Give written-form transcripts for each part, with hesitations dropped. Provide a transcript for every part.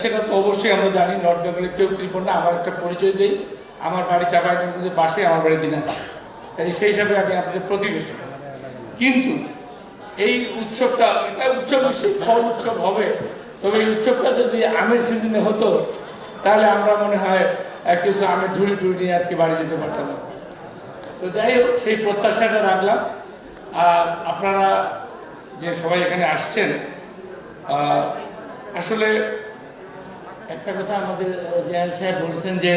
সেটা তো অবশ্যই আমরা জানি নর্থ বেঙ্গলে কেউ কৃপণ না। আমার একটা পরিচয় দিই, আমার বাড়ি চাঁপাইনবাবগঞ্জের পাশে, আমার বাড়ি দিনাজপুর। কাজে সেই হিসাবে আমি আপনাদের প্রতিবেশী। কিন্তু এই উৎসবটা এটা উৎসব নিশ্চয়ই ফল উৎসব হবে, তবে এই উৎসবটা যদি আমের সিজনে হতো তাহলে আমরা মনে হয় কিছু আমের ঝুড়ি টুড়ি নিয়ে আজকে বাড়ি যেতে পারতাম না। তো যাই হোক, সেই প্রত্যাশাটা রাখলাম। আর আপনারা যে সবাই এখানে আসছেন, আসলে একটা কথা আমাদের জেনারেল সাহেব বলছেন যে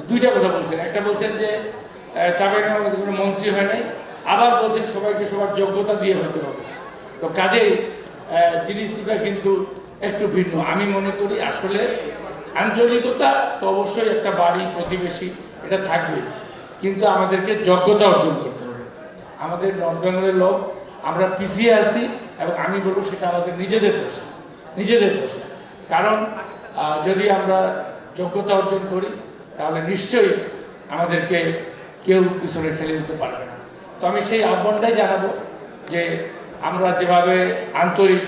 দুইটা কথা বলছেন। একটা বলছেন যে চাঁপাইনবাবগঞ্জে কোনো মন্ত্রী হয় নাই, আবার বলছেন সবাইকে সবার যোগ্যতা দিয়ে হতে হবে। তো কাজেই জিনিস দুটা কিন্তু একটু ভিন্ন। আমি মনে করি আসলে আঞ্চলিকতা তো অবশ্যই একটা বাড়ি প্রতিবেশী এটা থাকবে, কিন্তু আমাদেরকে যোগ্যতা অর্জন করতে হবে। আমাদের নর্থ বেঙ্গলের লোক আমরা পিছিয়ে আছি, এবং আমি বলবো সেটা আমাদের নিজেদের দোষ। কারণ যদি আমরা যোগ্যতা অর্জন করি তাহলে নিশ্চয়ই আমাদেরকে কেউ পিছনে ঠেলে দিতে পারবে না। তো আমি সেই আহ্বানটাই জানাবো যে আমরা যেভাবে আন্তরিক,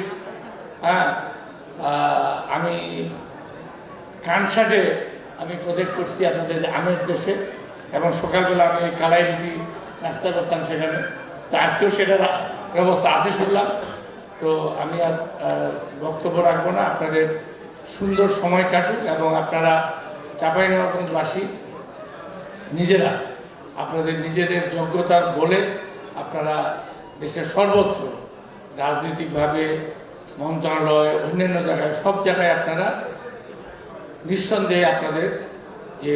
আমি কানসাটে আমি প্রজেক্ট করছি আপনাদের আমের দেশে, এবং সকালবেলা আমি ওই কালাই রুটি নাস্তা করতাম সেখানে। তো আজকেও সেটার ব্যবস্থা আছে শুনলাম। তো আমি আর বক্তব্য রাখবো না, আপনাদের সুন্দর সময় কাটুক, এবং আপনারা চাঁপাইনবাবগঞ্জবাসী নিজেরা আপনাদের নিজেদের যোগ্যতার বলে আপনারা দেশের সর্বত্র রাজনৈতিকভাবে মন্ত্রণালয় অন্যান্য জায়গায় সব জায়গায় আপনারা নিঃসন্দেহে আপনাদের যে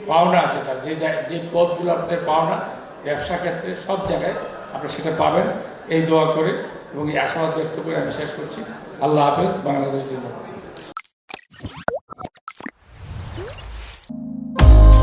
পাওনা, যেটা যে পদগুলো আপনাদের পাওনা ব্যবসা ক্ষেত্রে সব জায়গায় আপনারা সেটা পাবেন, এই দোয়া করে এবং এই আশাবাদ ব্যক্ত করে আমি শেষ করছি। আল্লাহ হাফেজ। বাংলাদেশ জিন্দাবাদ।